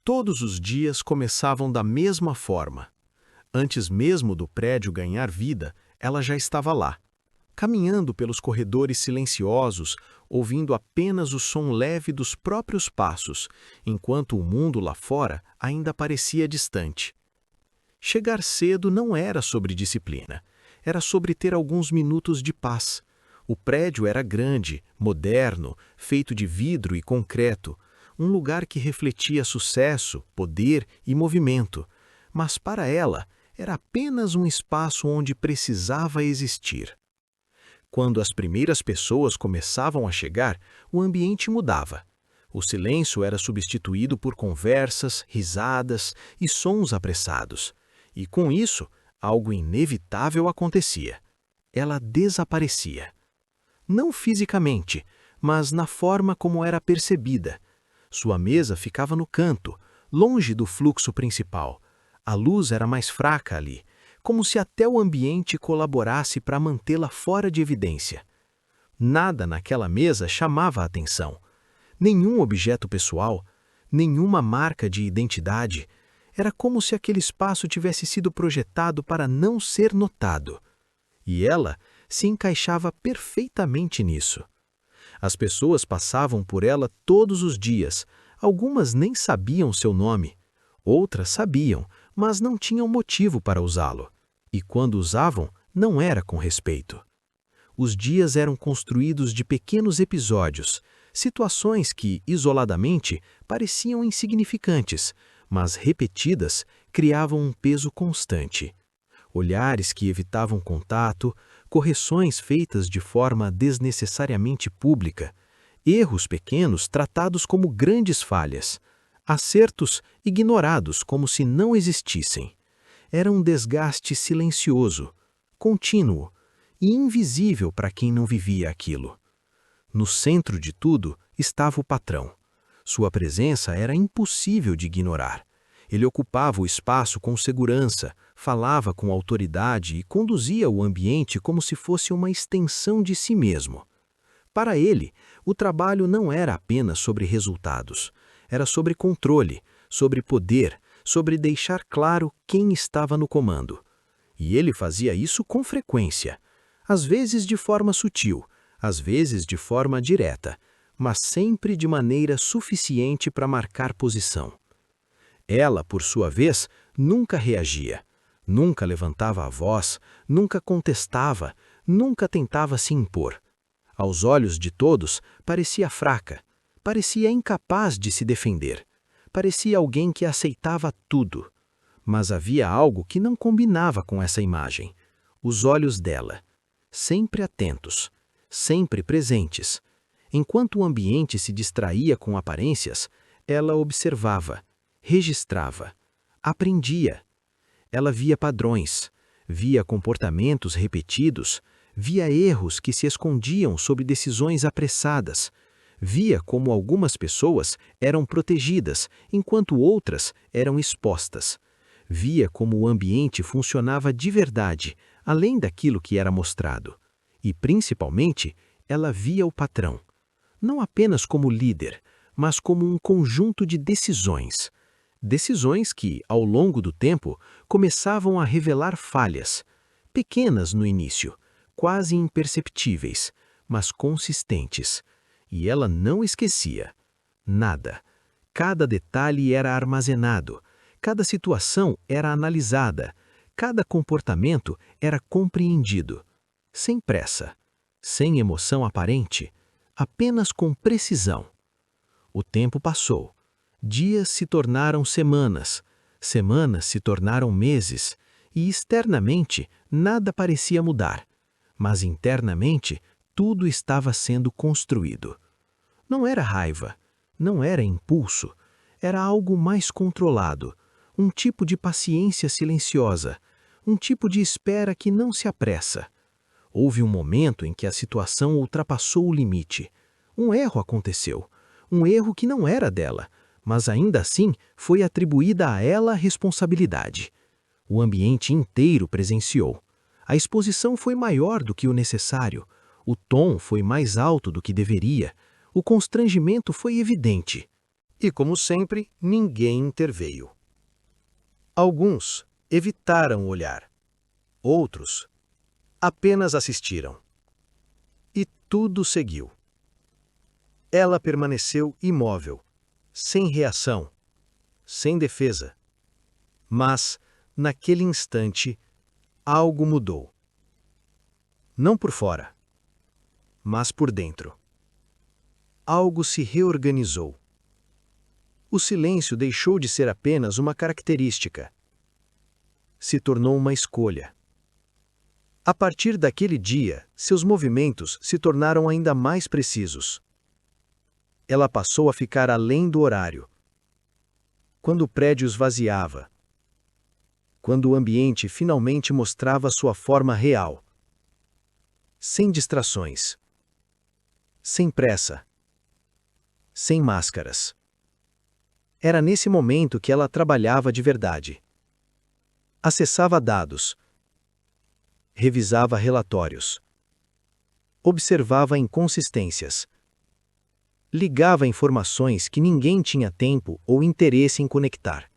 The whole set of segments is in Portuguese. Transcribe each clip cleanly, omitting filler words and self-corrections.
Todos os dias começavam da mesma forma. Antes mesmo do prédio ganhar vida, ela já estava lá, caminhando pelos corredores silenciosos, ouvindo apenas o som leve dos próprios passos, enquanto o mundo lá fora ainda parecia distante. Chegar cedo não era sobre disciplina, era sobre ter alguns minutos de paz. O prédio era grande, moderno, feito de vidro e concreto, um lugar que refletia sucesso, poder e movimento, mas para ela era apenas um espaço onde precisava existir. Quando as primeiras pessoas começavam a chegar, o ambiente mudava. O silêncio era substituído por conversas, risadas e sons apressados. E com isso, algo inevitável acontecia. Ela desaparecia. Não fisicamente, mas na forma como era percebida. Sua mesa ficava no canto, longe do fluxo principal. A luz era mais fraca ali, como se até o ambiente colaborasse para mantê-la fora de evidência. Nada naquela mesa chamava a atenção. Nenhum objeto pessoal, nenhuma marca de identidade. Era como se aquele espaço tivesse sido projetado para não ser notado. E ela se encaixava perfeitamente nisso. As pessoas passavam por ela todos os dias, algumas nem sabiam seu nome. Outras sabiam, mas não tinham motivo para usá-lo. E quando usavam, não era com respeito. Os dias eram construídos de pequenos episódios, situações que, isoladamente, pareciam insignificantes, mas repetidas criavam um peso constante. Olhares que evitavam contato, correções feitas de forma desnecessariamente pública, erros pequenos tratados como grandes falhas, acertos ignorados como se não existissem. Era um desgaste silencioso, contínuo e invisível para quem não vivia aquilo. No centro de tudo estava o patrão. Sua presença era impossível de ignorar. Ele ocupava o espaço com segurança, falava com autoridade e conduzia o ambiente como se fosse uma extensão de si mesmo. Para ele, o trabalho não era apenas sobre resultados. Era sobre controle, sobre poder, sobre deixar claro quem estava no comando. E ele fazia isso com frequência, às vezes de forma sutil, às vezes de forma direta, mas sempre de maneira suficiente para marcar posição. Ela, por sua vez, nunca reagia, nunca levantava a voz, nunca contestava, nunca tentava se impor. Aos olhos de todos, parecia fraca, parecia incapaz de se defender, parecia alguém que aceitava tudo. Mas havia algo que não combinava com essa imagem. Os olhos dela, sempre atentos, sempre presentes. Enquanto o ambiente se distraía com aparências, ela observava, registrava, aprendia. Ela via padrões, via comportamentos repetidos, via erros que se escondiam sob decisões apressadas, via como algumas pessoas eram protegidas enquanto outras eram expostas, via como o ambiente funcionava de verdade, além daquilo que era mostrado. E, principalmente, ela via o patrão, não apenas como líder, mas como um conjunto de decisões. Decisões que, ao longo do tempo, começavam a revelar falhas, pequenas no início, quase imperceptíveis, mas consistentes. E ela não esquecia. Nada. Cada detalhe era armazenado, cada situação era analisada, cada comportamento era compreendido. Sem pressa, sem emoção aparente, apenas com precisão. O tempo passou. Dias se tornaram semanas, semanas se tornaram meses, e externamente nada parecia mudar, mas internamente tudo estava sendo construído. Não era raiva, não era impulso, era algo mais controlado, um tipo de paciência silenciosa, um tipo de espera que não se apressa. Houve um momento em que a situação ultrapassou o limite. Um erro aconteceu, um erro que não era dela, mas ainda assim foi atribuída a ela a responsabilidade. O ambiente inteiro presenciou. A exposição foi maior do que o necessário, o tom foi mais alto do que deveria, o constrangimento foi evidente. E, como sempre, ninguém interveio. Alguns evitaram olhar. Outros apenas assistiram. E tudo seguiu. Ela permaneceu imóvel, sem reação, sem defesa. Mas, naquele instante, algo mudou. Não por fora, mas por dentro. Algo se reorganizou. O silêncio deixou de ser apenas uma característica. Se tornou uma escolha. A partir daquele dia, seus movimentos se tornaram ainda mais precisos. Ela passou a ficar além do horário. Quando o prédio esvaziava. Quando o ambiente finalmente mostrava sua forma real. Sem distrações. Sem pressa. Sem máscaras. Era nesse momento que ela trabalhava de verdade. Acessava dados. Revisava relatórios. Observava inconsistências. Ligava informações que ninguém tinha tempo ou interesse em conectar.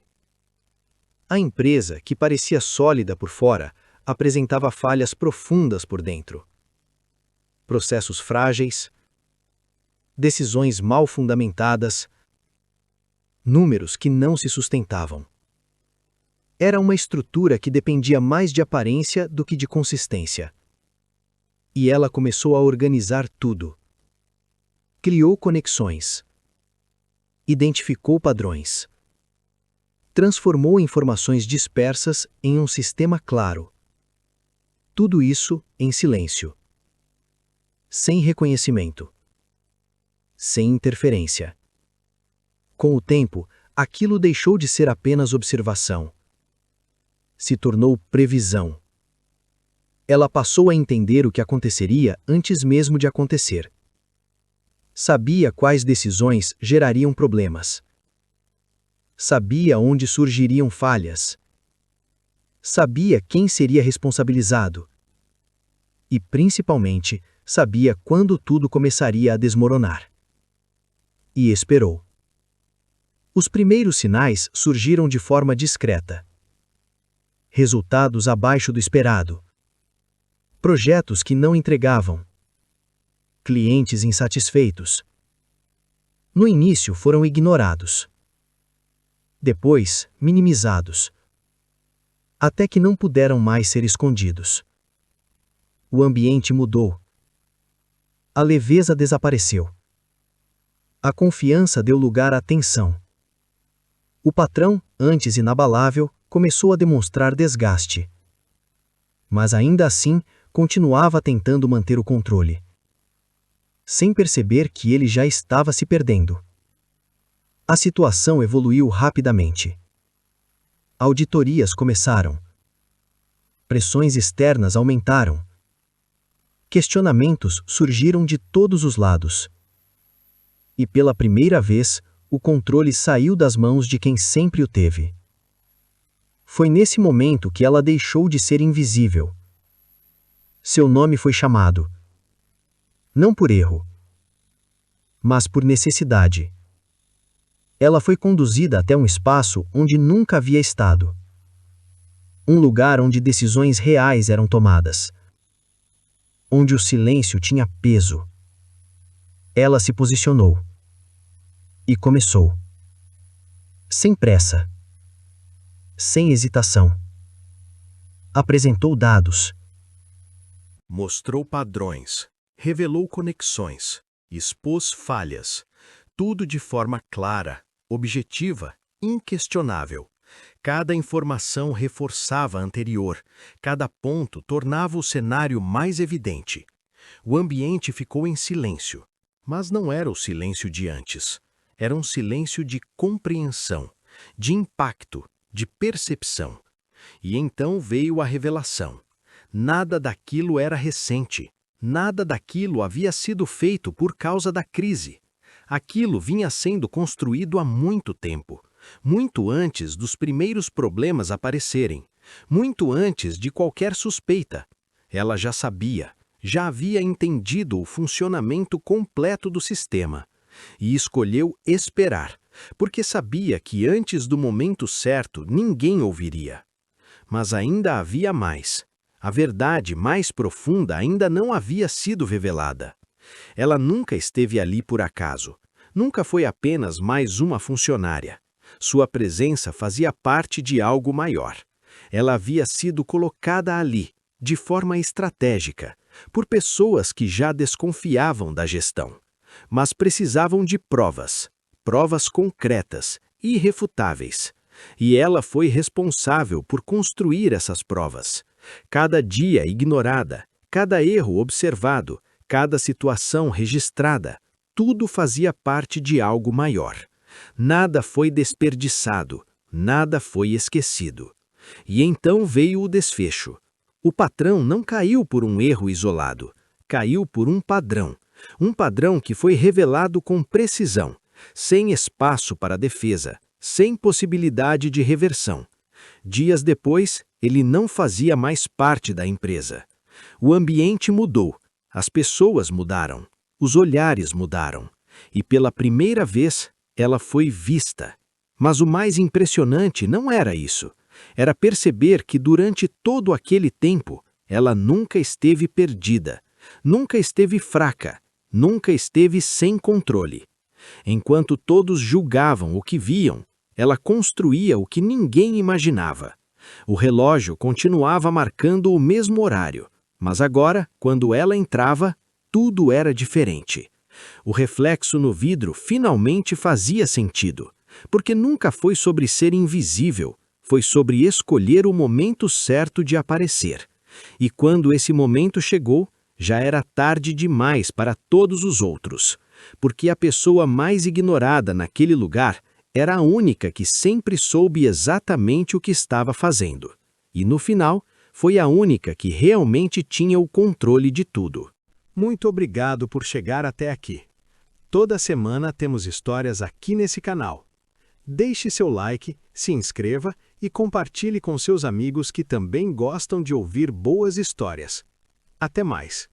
A empresa, que parecia sólida por fora, apresentava falhas profundas por dentro. Processos frágeis, decisões mal fundamentadas, números que não se sustentavam. Era uma estrutura que dependia mais de aparência do que de consistência. E ela começou a organizar tudo. Criou conexões. Identificou padrões. Transformou informações dispersas em um sistema claro. Tudo isso em silêncio. Sem reconhecimento. Sem interferência. Com o tempo, aquilo deixou de ser apenas observação. Se tornou previsão. Ela passou a entender o que aconteceria antes mesmo de acontecer. Sabia quais decisões gerariam problemas. Sabia onde surgiriam falhas. Sabia quem seria responsabilizado. E, principalmente, sabia quando tudo começaria a desmoronar. E esperou. Os primeiros sinais surgiram de forma discreta. Resultados abaixo do esperado. Projetos que não entregavam. Clientes insatisfeitos. No início foram ignorados. Depois, minimizados. Até que não puderam mais ser escondidos. O ambiente mudou. A leveza desapareceu. A confiança deu lugar à tensão. O patrão, antes inabalável, começou a demonstrar desgaste. Mas ainda assim, continuava tentando manter o controle. Sem perceber que ele já estava se perdendo. A situação evoluiu rapidamente. Auditorias começaram. Pressões externas aumentaram. Questionamentos surgiram de todos os lados. E pela primeira vez, o controle saiu das mãos de quem sempre o teve. Foi nesse momento que ela deixou de ser invisível. Seu nome foi chamado. Não por erro, mas por necessidade. Ela foi conduzida até um espaço onde nunca havia estado. Um lugar onde decisões reais eram tomadas. Onde o silêncio tinha peso. Ela se posicionou. E começou. Sem pressa. Sem hesitação. Apresentou dados. Mostrou padrões. Revelou conexões. Expôs falhas. Tudo de forma clara, objetiva, inquestionável. Cada informação reforçava a anterior. Cada ponto tornava o cenário mais evidente. O ambiente ficou em silêncio. Mas não era o silêncio de antes. Era um silêncio de compreensão, de impacto, de percepção. E então veio a revelação. Nada daquilo era recente. Nada daquilo havia sido feito por causa da crise. Aquilo vinha sendo construído há muito tempo. Muito antes dos primeiros problemas aparecerem. Muito antes de qualquer suspeita. Ela já sabia, já havia entendido o funcionamento completo do sistema. E escolheu esperar, porque sabia que antes do momento certo ninguém ouviria. Mas ainda havia mais. A verdade mais profunda ainda não havia sido revelada. Ela nunca esteve ali por acaso. Nunca foi apenas mais uma funcionária. Sua presença fazia parte de algo maior. Ela havia sido colocada ali, de forma estratégica, por pessoas que já desconfiavam da gestão. Mas precisavam de provas, provas concretas, irrefutáveis. E ela foi responsável por construir essas provas. Cada dia ignorada, cada erro observado, cada situação registrada, tudo fazia parte de algo maior. Nada foi desperdiçado, nada foi esquecido. E então veio o desfecho. O patrão não caiu por um erro isolado, caiu por um padrão que foi revelado com precisão, sem espaço para defesa, sem possibilidade de reversão. Dias depois, ele não fazia mais parte da empresa. O ambiente mudou, as pessoas mudaram, os olhares mudaram, e pela primeira vez ela foi vista. Mas o mais impressionante não era isso. Era perceber que durante todo aquele tempo, ela nunca esteve perdida, nunca esteve fraca, nunca esteve sem controle. Enquanto todos julgavam o que viam, ela construía o que ninguém imaginava. O relógio continuava marcando o mesmo horário, mas agora, quando ela entrava, tudo era diferente. O reflexo no vidro finalmente fazia sentido, porque nunca foi sobre ser invisível, foi sobre escolher o momento certo de aparecer. E quando esse momento chegou, já era tarde demais para todos os outros, porque a pessoa mais ignorada naquele lugar era a única que sempre soube exatamente o que estava fazendo. E no final, foi a única que realmente tinha o controle de tudo. Muito obrigado por chegar até aqui. Toda semana temos histórias aqui nesse canal. Deixe seu like, se inscreva e compartilhe com seus amigos que também gostam de ouvir boas histórias. Até mais!